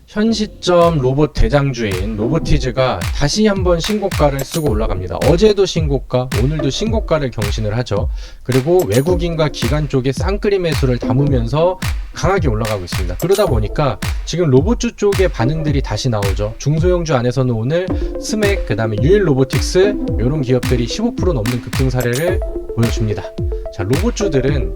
현 시점 로봇 대장주인 로보티즈가 다시 한번 신고가를 쓰고 올라갑니다. 어제도 신고가, 오늘도 신고가를 경신을 하죠. 그리고 외국인과 기관 쪽에 쌍끌이 매수를 담으면서 강하게 올라가고 있습니다. 그러다 보니까 지금 로봇주 쪽의 반응들이 다시 나오죠. 중소형주 안에서는 오늘 스맥, 그 다음에 유일 로보틱스 이런 기업들이 15% 넘는 급등 사례를 보여줍니다. 자, 로봇주들은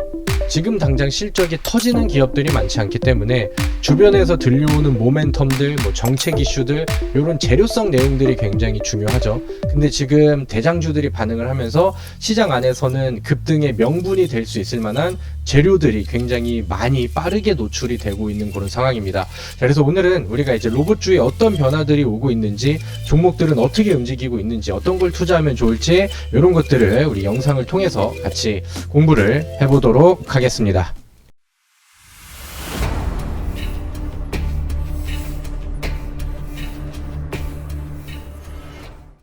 지금 당장 실적이 터지는 기업들이 많지 않기 때문에 주변에서 들려오는 모멘텀들, 뭐 정책 이슈들, 이런 재료성 내용들이 굉장히 중요하죠. 근데 지금 대장주들이 반응을 하면서 시장 안에서는 급등의 명분이 될 수 있을 만한 재료들이 굉장히 많이 빠르게 노출이 되고 있는 그런 상황입니다. 자, 그래서 오늘은 우리가 이제 로봇주에 어떤 변화들이 오고 있는지, 종목들은 어떻게 움직이고 있는지, 어떤 걸 투자하면 좋을지, 이런 것들을 우리 영상을 통해서 같이 공부를 해보도록 하겠습니다.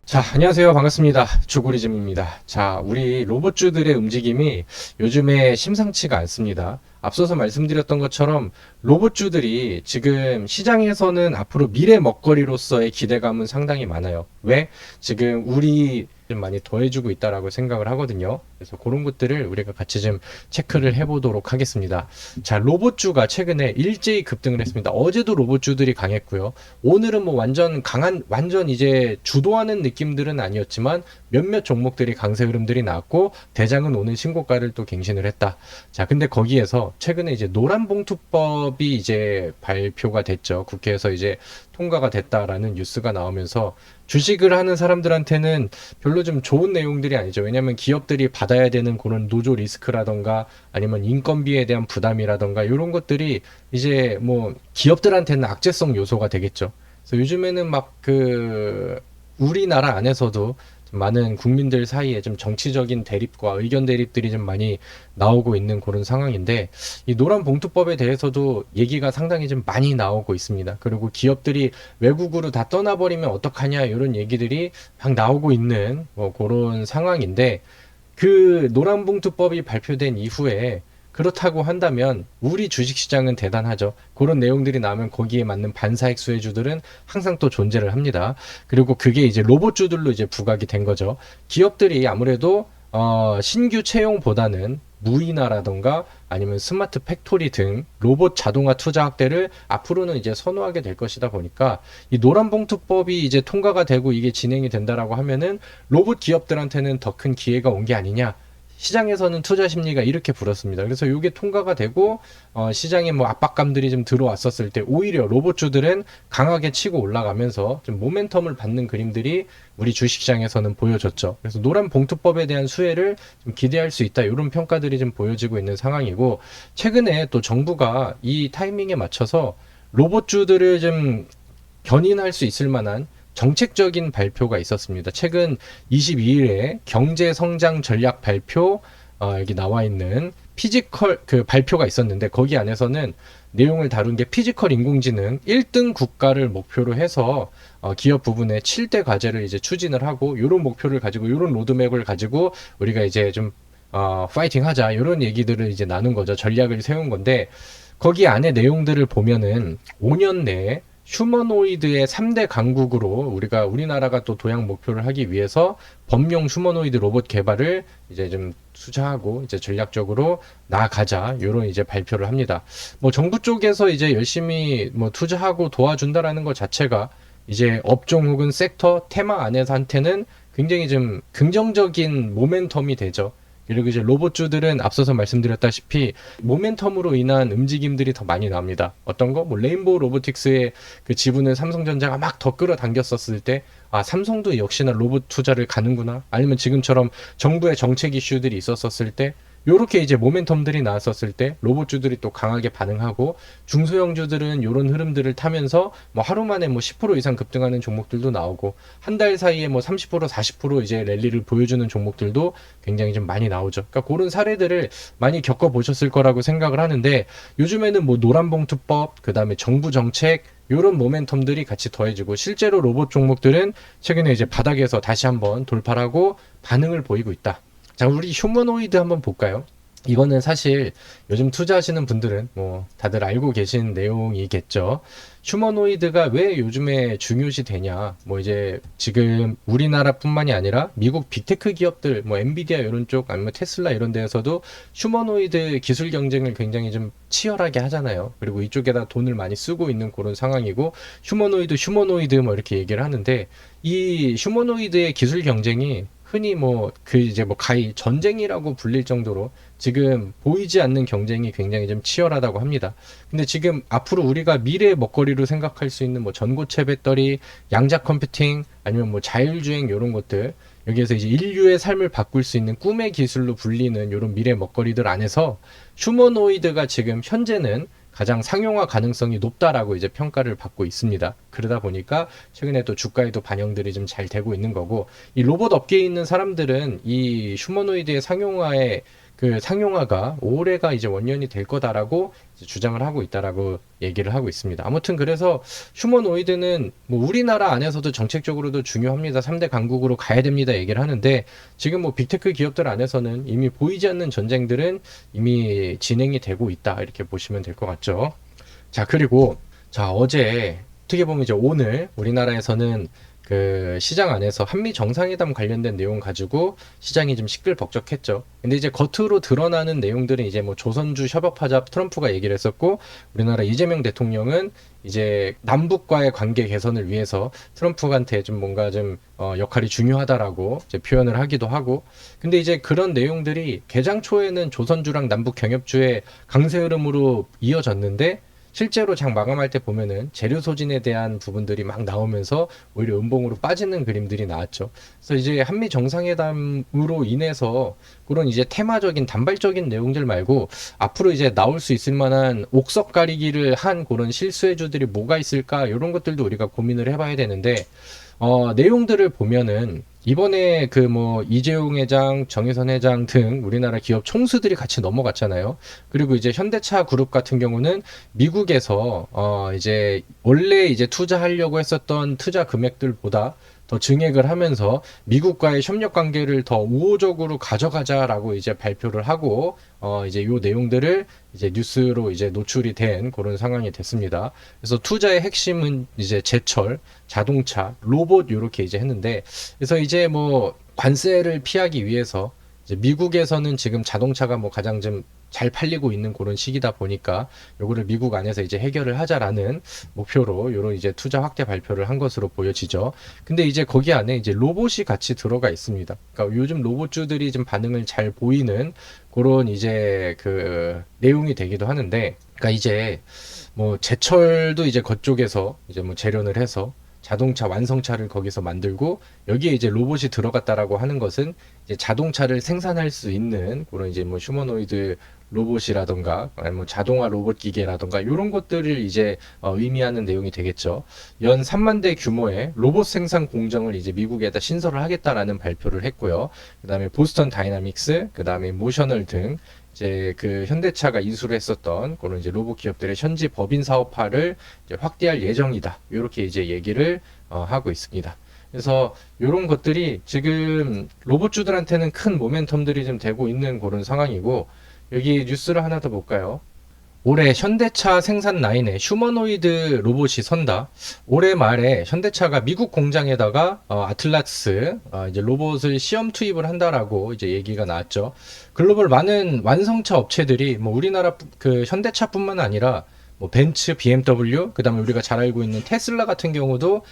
자, 안녕하세요. 반갑습니다. 주고리즘입니다. 자, 우리 로봇주들의 움직임이 요즘에 심상치가 않습니다. 앞서서 말씀드렸던 것처럼 로봇주들이 지금 시장에서는 앞으로 미래 먹거리로서의 기대감은 상당히 많아요. 왜? 지금 우리 좀 많이 더해주고 있다라고 생각을 하거든요. 그래서 그런 것들을 우리가 같이 좀 체크를 해보도록 하겠습니다. 자, 로봇주가 최근에 일제히 급등을 했습니다. 어제도 로봇주들이 강했고요. 오늘은 뭐 완전 강한, 완전 이제 주도하는 느낌들은 아니었지만 몇몇 종목들이 강세 흐름들이 나왔고, 대장은 오늘 신고가를 또 갱신을 했다. 자, 근데 거기에서 최근에 이제 노란봉투법이 이제 발표가 됐죠. 국회에서 이제 통과가 됐다라는 뉴스가 나오면서 주식을 하는 사람들한테는 별로 좀 좋은 내용들이 아니죠. 왜냐하면 기업들이 받아야 되는 그런 노조 리스크라던가 아니면 인건비에 대한 부담이라던가 이런 것들이 이제 뭐 기업들한테는 악재성 요소가 되겠죠. 그래서 요즘에는 막 우리나라 안에서도 좀 많은 국민들 사이에 좀 정치적인 대립과 의견 대립들이 좀 많이 나오고 있는 그런 상황인데, 이 노란봉투법에 대해서도 얘기가 상당히 좀 많이 나오고 있습니다. 그리고 기업들이 외국으로 다 떠나버리면 어떡하냐 이런 얘기들이 막 나오고 있는 뭐 그런 상황인데, 그 노란봉투법이 발표된 이후에 그렇다고 한다면 우리 주식시장은 대단하죠. 그런 내용들이 나오면 거기에 맞는 반사익 수혜주들은 항상 또 존재를 합니다. 그리고 그게 이제 로봇주들로 이제 부각이 된 거죠. 기업들이 아무래도 신규 채용보다는 무인화라던가 아니면 스마트 팩토리 등 로봇 자동화 투자 확대를 앞으로는 이제 선호하게 될 것이다 보니까, 이 노란봉투법이 이제 통과가 되고 이게 진행이 된다라고 하면은 로봇 기업들한테는 더 큰 기회가 온 게 아니냐. 시장에서는 투자 심리가 이렇게 불었습니다. 그래서 이게 통과가 되고 시장에 뭐 압박감들이 좀 들어왔었을 때 오히려 로봇주들은 강하게 치고 올라가면서 좀 모멘텀을 받는 그림들이 우리 주식시장에서는 보여졌죠. 그래서 노란 봉투법에 대한 수혜를 좀 기대할 수 있다, 이런 평가들이 좀 보여지고 있는 상황이고, 최근에 또 정부가 이 타이밍에 맞춰서 로봇주들을 좀 견인할 수 있을 만한 정책적인 발표가 있었습니다. 최근 22일에 경제 성장 전략 발표, 여기 나와 있는 피지컬 그 발표가 있었는데, 거기 안에서는 내용을 다룬 게 피지컬 인공지능 1등 국가를 목표로 해서 기업 부분에 7대 과제를 이제 추진을 하고, 이런 목표를 가지고 이런 로드맵을 가지고 우리가 이제 좀 파이팅 하자, 이런 얘기들을 이제 나눈 거죠. 전략을 세운 건데, 거기 안에 내용들을 보면은 5년 내에 휴머노이드의 3대 강국으로 우리나라가 또 도약 목표를 하기 위해서 범용 휴머노이드 로봇 개발을 이제 좀 투자하고 이제 전략적으로 나아가자, 요런 이제 발표를 합니다. 뭐 정부 쪽에서 이제 열심히 뭐 투자하고 도와준다라는 것 자체가 이제 업종 혹은 섹터 테마 안에서한테는 굉장히 좀 긍정적인 모멘텀이 되죠. 그리고 이제 로봇주들은 앞서서 말씀드렸다시피 모멘텀으로 인한 움직임들이 더 많이 나옵니다. 어떤 거? 뭐 레인보우 로보틱스의 그 지분을 삼성전자가 막 더 끌어당겼었을 때, 아, 삼성도 역시나 로봇 투자를 가는구나. 아니면 지금처럼 정부의 정책 이슈들이 있었었을 때, 요렇게 이제 모멘텀들이 나왔었을 때 로봇주들이 또 강하게 반응하고, 중소형주들은 요런 흐름들을 타면서 뭐 하루 만에 뭐 10% 이상 급등하는 종목들도 나오고, 한 달 사이에 뭐 30% 40% 이제 랠리를 보여주는 종목들도 굉장히 좀 많이 나오죠. 그러니까 그런 사례들을 많이 겪어보셨을 거라고 생각을 하는데, 요즘에는 뭐 노란봉투법, 그 다음에 정부 정책, 요런 모멘텀들이 같이 더해지고, 실제로 로봇 종목들은 최근에 이제 바닥에서 다시 한번 돌파하고 반응을 보이고 있다. 자, 우리 휴머노이드 한번 볼까요? 이거는 사실 요즘 투자하시는 분들은 뭐 다들 알고 계신 내용이겠죠. 휴머노이드가 왜 요즘에 중요시 되냐? 뭐 이제 지금 우리나라뿐만이 아니라 미국 빅테크 기업들, 뭐 엔비디아 이런 쪽 아니면 테슬라 이런 데에서도 휴머노이드 기술 경쟁을 굉장히 좀 치열하게 하잖아요. 그리고 이쪽에다 돈을 많이 쓰고 있는 그런 상황이고 휴머노이드 뭐 이렇게 얘기를 하는데 이 휴머노이드의 기술 경쟁이 흔히 뭐 그 이제 뭐 가히 전쟁이라고 불릴 정도로 지금 보이지 않는 경쟁이 굉장히 좀 치열하다고 합니다. 근데 지금 앞으로 우리가 미래의 먹거리로 생각할 수 있는 뭐 전고체 배터리, 양자 컴퓨팅, 아니면 뭐 자율주행 이런 것들, 여기에서 이제 인류의 삶을 바꿀 수 있는 꿈의 기술로 불리는 이런 미래 먹거리들 안에서 휴머노이드가 지금 현재는 가장 상용화 가능성이 높다라고 이제 평가를 받고 있습니다. 그러다 보니까 최근에 또 주가에도 반영들이 좀 잘 되고 있는 거고, 이 로봇 업계에 있는 사람들은 이 휴머노이드의 상용화에 그 상용화가 올해가 이제 원년이 될 거다라고 이제 주장을 하고 있다라고 얘기를 하고 있습니다. 아무튼 그래서 휴머노이드는 뭐 우리나라 안에서도 정책적으로도 중요합니다. 3대 강국으로 가야 됩니다. 얘기를 하는데 지금 뭐 빅테크 기업들 안에서는 이미 보이지 않는 전쟁들은 이미 진행이 되고 있다. 이렇게 보시면 될 것 같죠. 자, 그리고 자, 어제 어떻게 보면 이제 오늘 우리나라에서는 그 시장 안에서 한미 정상회담 관련된 내용 가지고 시장이 좀 시끌벅적했죠. 근데 이제 겉으로 드러나는 내용들은 이제 뭐 조선주 협업하자 트럼프가 얘기를 했었고, 우리나라 이재명 대통령은 이제 남북과의 관계 개선을 위해서 트럼프한테 좀 뭔가 좀 역할이 중요하다라고 이제 표현을 하기도 하고. 근데 이제 그런 내용들이 개장 초에는 조선주랑 남북 경협주의 강세 흐름으로 이어졌는데 실제로 장 마감할 때 보면은 재료 소진에 대한 부분들이 막 나오면서 오히려 음봉으로 빠지는 그림들이 나왔죠. 그래서 이제 한미 정상회담으로 인해서 그런 이제 테마적인 단발적인 내용들 말고 앞으로 이제 나올 수 있을 만한 옥석 가리기를 한 그런 실수혜주들이 뭐가 있을까, 이런 것들도 우리가 고민을 해봐야 되는데, 내용들을 보면은 이번에 그 뭐 이재용 회장, 정의선 회장 등 우리나라 기업 총수들이 같이 넘어갔잖아요. 그리고 이제 현대차 그룹 같은 경우는 미국에서 이제 원래 이제 투자하려고 했었던 투자 금액들보다 더 증액을 하면서 미국과의 협력 관계를 더 우호적으로 가져가자라고 이제 발표를 하고 이제 요 내용들을 이제 뉴스로 이제 노출이 된 그런 상황이 됐습니다. 그래서 투자의 핵심은 이제 제철, 자동차, 로봇 요렇게 이제 했는데, 그래서 이제 뭐 관세를 피하기 위해서 이제 미국에서는 지금 자동차가 뭐 가장 좀 잘 팔리고 있는 그런 시기다 보니까 요거를 미국 안에서 이제 해결을 하자라는 목표로 요런 이제 투자 확대 발표를 한 것으로 보여지죠. 근데 이제 거기 안에 이제 로봇이 같이 들어가 있습니다. 그러니까 요즘 로봇주들이 좀 반응을 잘 보이는 그런 이제 그 내용이 되기도 하는데, 그러니까 이제 뭐 제철도 이제 그쪽에서 이제 뭐 재련을 해서 자동차 완성차를 거기서 만들고, 여기에 이제 로봇이 들어갔다라고 하는 것은 이제 자동차를 생산할 수 있는 그런 이제 뭐 휴머노이드 로봇이라던가 아니면 뭐 자동화 로봇 기계라던가 이런 것들을 이제 의미하는 내용이 되겠죠. 연 3만 대 규모의 로봇 생산 공정을 이제 미국에다 신설을 하겠다라는 발표를 했고요. 그다음에 보스턴 다이나믹스, 그다음에 모셔널 등 이제 그 현대차가 인수를 했었던 그런 이제 로봇 기업들의 현지 법인 사업화를 이제 확대할 예정이다. 이렇게 이제 얘기를 하고 있습니다. 그래서 이런 것들이 지금 로봇주들한테는 큰 모멘텀들이 좀 되고 있는 그런 상황이고, 여기 뉴스를 하나 더 볼까요? 올해 현대차 생산 라인에 휴머노이드 로봇이 선다. 올해 말에 현대차가 미국 공장에다가 아틀라스 이제 로봇을 시험 투입을 한다라고 이제 얘기가 나왔죠. 글로벌 많은 완성차 업체들이 뭐 우리나라 그 현대차뿐만 아니라 뭐 벤츠, BMW, 그다음에 우리가 잘 알고 있는 테슬라 같은 경우도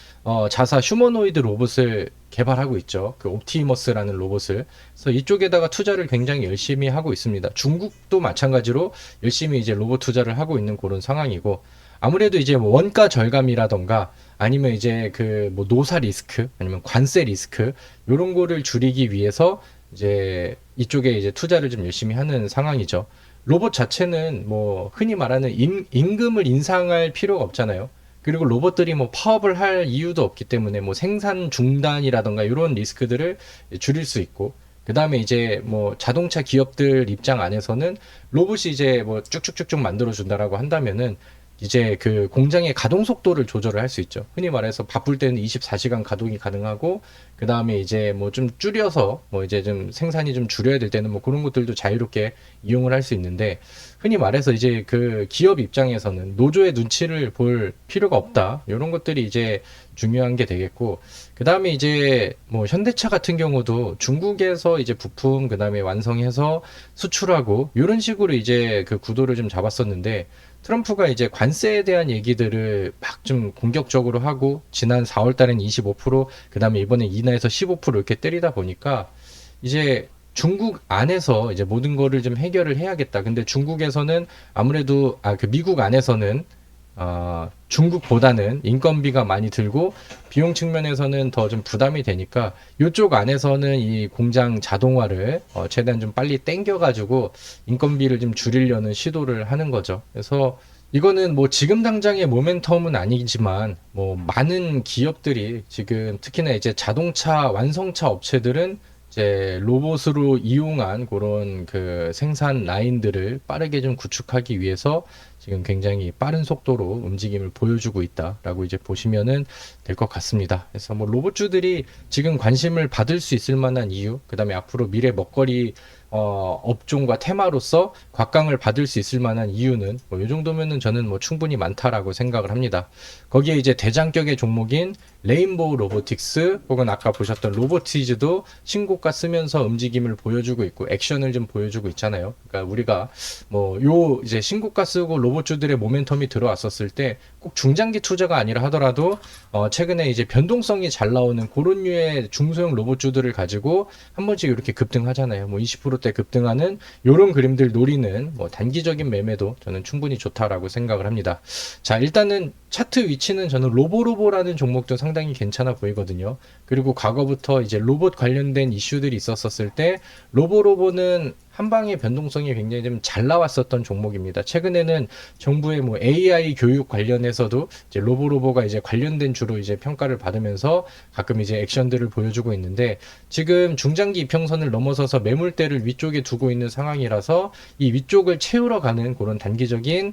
자사 휴머노이드 로봇을 개발하고 있죠. 그 옵티머스라는 로봇을. 그래서 이쪽에다가 투자를 굉장히 열심히 하고 있습니다. 중국도 마찬가지로 열심히 이제 로봇 투자를 하고 있는 그런 상황이고, 아무래도 이제 뭐 원가 절감이라던가 아니면 이제 그 뭐 노사 리스크 아니면 관세 리스크 요런 거를 줄이기 위해서 이제 이쪽에 이제 투자를 좀 열심히 하는 상황이죠. 로봇 자체는 뭐 흔히 말하는 임금을 인상할 필요가 없잖아요. 그리고 로봇들이 뭐 파업을 할 이유도 없기 때문에 뭐 생산 중단이라던가 이런 리스크들을 줄일 수 있고, 그 다음에 이제 뭐 자동차 기업들 입장 안에서는 로봇이 이제 뭐 쭉쭉쭉쭉 만들어 준다라고 한다면은 이제 그 공장의 가동 속도를 조절을 할 수 있죠. 흔히 말해서 바쁠 때는 24시간 가동이 가능하고, 그 다음에 이제 뭐 좀 줄여서 뭐 이제 좀 생산이 좀 줄여야 될 때는 뭐 그런 것들도 자유롭게 이용을 할 수 있는데, 흔히 말해서 이제 그 기업 입장에서는 노조의 눈치를 볼 필요가 없다. 이런 것들이 이제 중요한 게 되겠고, 그 다음에 이제 뭐 현대차 같은 경우도 중국에서 이제 부품 그 다음에 완성해서 수출하고 이런 식으로 이제 그 구도를 좀 잡았었는데, 트럼프가 이제 관세에 대한 얘기들을 막 좀 공격적으로 하고, 지난 4월 달엔 25%, 그 다음에 이번에 인하해서 15% 이렇게 때리다 보니까 이제 중국 안에서 이제 모든 거를 좀 해결을 해야겠다. 근데 중국에서는 아무래도 그 미국 안에서는 중국보다는 인건비가 많이 들고 비용 측면에서는 더 좀 부담이 되니까 이쪽 안에서는 이 공장 자동화를 최대한 좀 빨리 땡겨가지고 인건비를 좀 줄이려는 시도를 하는 거죠. 그래서 이거는 뭐 지금 당장의 모멘텀은 아니지만 뭐 많은 기업들이 지금 특히나 이제 자동차 완성차 업체들은 이제 로봇으로 이용한 그런 그 생산 라인들을 빠르게 좀 구축하기 위해서 지금 굉장히 빠른 속도로 움직임을 보여주고 있다라고 이제 보시면은 될 것 같습니다. 그래서 뭐 로봇주들이 지금 관심을 받을 수 있을 만한 이유, 그 다음에 앞으로 미래 먹거리 업종과 테마로서 곽강을 받을 수 있을 만한 이유는 뭐 이 정도면은 저는 뭐 충분히 많다라고 생각을 합니다. 거기에 이제 대장격의 종목인 레인보우 로보틱스 혹은 아까 보셨던 로보티즈도 신고가 쓰면서 움직임을 보여주고 있고 액션을 좀 보여주고 있잖아요. 그러니까 우리가 뭐 요 이제 신고가 쓰고 로봇주들의 모멘텀이 들어왔었을 때 꼭 중장기 투자가 아니라 하더라도 최근에 이제 변동성이 잘 나오는 그런 류의 중소형 로봇주들을 가지고 한 번씩 이렇게 급등하잖아요. 뭐 20%대 급등하는 요런 그림들 노리는 뭐 단기적인 매매도 저는 충분히 좋다라고 생각을 합니다. 자, 일단은 차트 위치는 저는 로보로보라는 종목도 상당히 괜찮아 보이거든요. 그리고 과거부터 이제 로봇 관련된 이슈들이 있었을 때 로보로보는 한 방의 변동성이 굉장히 좀 잘 나왔었던 종목입니다. 최근에는 정부의 뭐 AI 교육 관련해서도 이제 로보로보가 이제 관련된 주로 이제 평가를 받으면서 가끔 이제 액션들을 보여주고 있는데, 지금 중장기 이평선을 넘어서서 매물대를 위쪽에 두고 있는 상황이라서 이 위쪽을 채우러 가는 그런 단기적인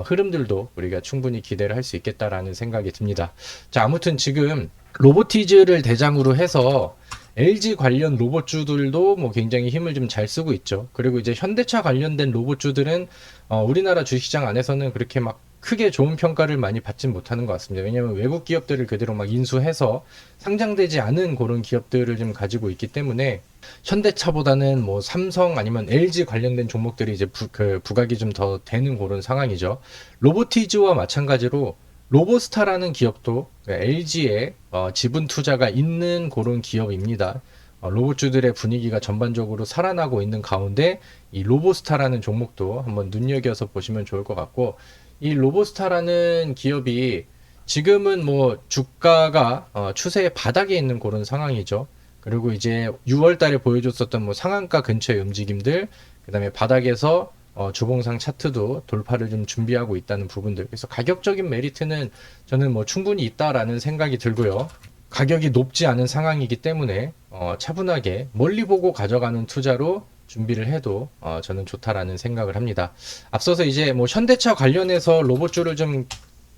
흐름들도 우리가 충분히 기대를 할 수 있겠다라는 생각이 듭니다. 자, 아무튼 지금 로보티즈를 대장으로 해서 LG 관련 로봇주들도 뭐 굉장히 힘을 좀 잘 쓰고 있죠. 그리고 이제 현대차 관련된 로봇주들은 우리나라 주식시장 안에서는 그렇게 막 크게 좋은 평가를 많이 받진 못하는 것 같습니다. 왜냐하면 외국 기업들을 그대로 막 인수해서 상장되지 않은 그런 기업들을 좀 가지고 있기 때문에 현대차보다는 뭐 삼성 아니면 LG 관련된 종목들이 이제 부각이 좀 더 되는 그런 상황이죠. 로보티즈와 마찬가지로 로보스타라는 기업도 LG의 지분 투자가 있는 그런 기업입니다. 로봇주들의 분위기가 전반적으로 살아나고 있는 가운데 이 로보스타라는 종목도 한번 눈여겨서 보시면 좋을 것 같고, 이 로보스타라는 기업이 지금은 뭐 주가가 추세의 바닥에 있는 그런 상황이죠. 그리고 이제 6월 달에 보여줬었던 뭐 상한가 근처의 움직임들, 그 다음에 바닥에서 주봉상 차트도 돌파를 좀 준비하고 있다는 부분들. 그래서 가격적인 메리트는 저는 뭐 충분히 있다라는 생각이 들고요. 가격이 높지 않은 상황이기 때문에 차분하게 멀리 보고 가져가는 투자로 준비를 해도 저는 좋다라는 생각을 합니다. 앞서서 이제 뭐 현대차 관련해서 로봇주를 좀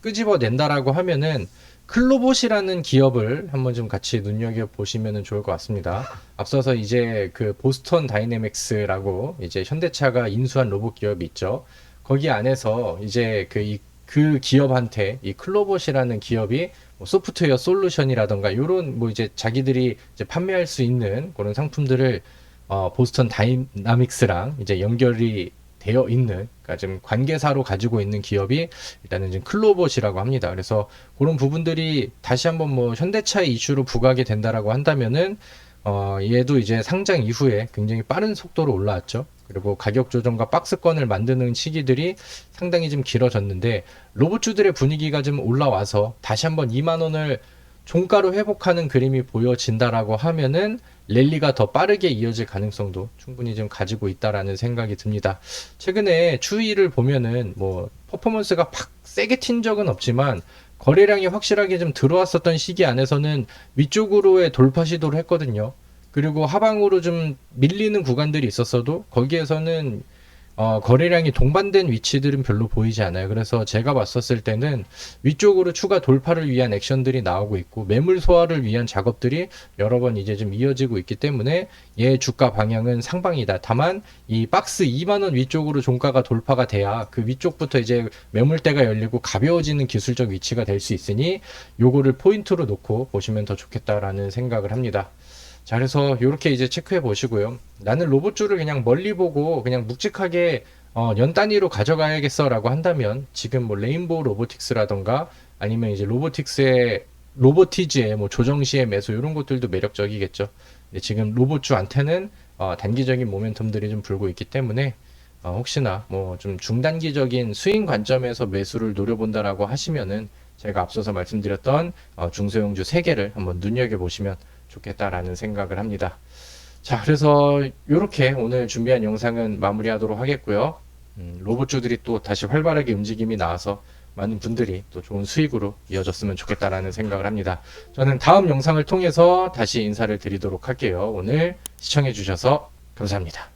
끄집어낸다라고 하면은 클로봇이라는 기업을 한번 좀 같이 눈여겨 보시면 좋을 것 같습니다. 앞서서 이제 그 보스턴 다이내믹스라고 이제 현대차가 인수한 로봇 기업이 있죠. 거기 안에서 이제 그 기업한테 이 클로봇이라는 기업이 뭐 소프트웨어 솔루션이라던가 이런 뭐 이제 자기들이 이제 판매할 수 있는 그런 상품들을 보스턴 다이나믹스랑 이제 연결이 되어 있는, 그러니까 지금 관계사로 가지고 있는 기업이 일단은 지금 클로봇이라고 합니다. 그래서 그런 부분들이 다시 한번 뭐 현대차의 이슈로 부각이 된다라고 한다면은 얘도 이제 상장 이후에 굉장히 빠른 속도로 올라왔죠. 그리고 가격 조정과 박스권을 만드는 시기들이 상당히 좀 길어졌는데, 로봇주들의 분위기가 좀 올라와서 다시 한번 2만 원을 종가로 회복하는 그림이 보여진다라고 하면은 랠리가 더 빠르게 이어질 가능성도 충분히 좀 가지고 있다라는 생각이 듭니다. 최근에 추이를 보면은 뭐 퍼포먼스가 팍 세게 튄 적은 없지만 거래량이 확실하게 좀 들어왔었던 시기 안에서는 위쪽으로의 돌파 시도를 했거든요. 그리고 하방으로 좀 밀리는 구간들이 있었어도 거기에서는 거래량이 동반된 위치들은 별로 보이지 않아요. 그래서 제가 봤었을 때는 위쪽으로 추가 돌파를 위한 액션들이 나오고 있고 매물 소화를 위한 작업들이 여러 번 이제 좀 이어지고 있기 때문에 얘 주가 방향은 상방이다. 다만 이 박스 2만 원 위쪽으로 종가가 돌파가 돼야 그 위쪽부터 이제 매물대가 열리고 가벼워지는 기술적 위치가 될 수 있으니 요거를 포인트로 놓고 보시면 더 좋겠다라는 생각을 합니다. 자, 그래서 이렇게 이제 체크해 보시고요. 나는 로봇줄을 그냥 멀리 보고 그냥 묵직하게 연 단위로 가져가야겠어라고 한다면 지금 뭐 레인보우 로보틱스라던가 아니면 이제 로보티즈의 뭐 조정시의 매수 이런 것들도 매력적이겠죠. 근데 지금 로봇주한테는 단기적인 모멘텀들이 좀 불고 있기 때문에 혹시나 뭐 좀 중단기적인 스윙 관점에서 매수를 노려본다라고 하시면은 제가 앞서서 말씀드렸던 중소형주 3개를 한번 눈여겨보시면 좋겠다라는 생각을 합니다. 자, 그래서 이렇게 오늘 준비한 영상은 마무리하도록 하겠고요. 로봇주들이 또 다시 활발하게 움직임이 나와서 많은 분들이 또 좋은 수익으로 이어졌으면 좋겠다라는 생각을 합니다. 저는 다음 영상을 통해서 다시 인사를 드리도록 할게요. 오늘 시청해 주셔서 감사합니다.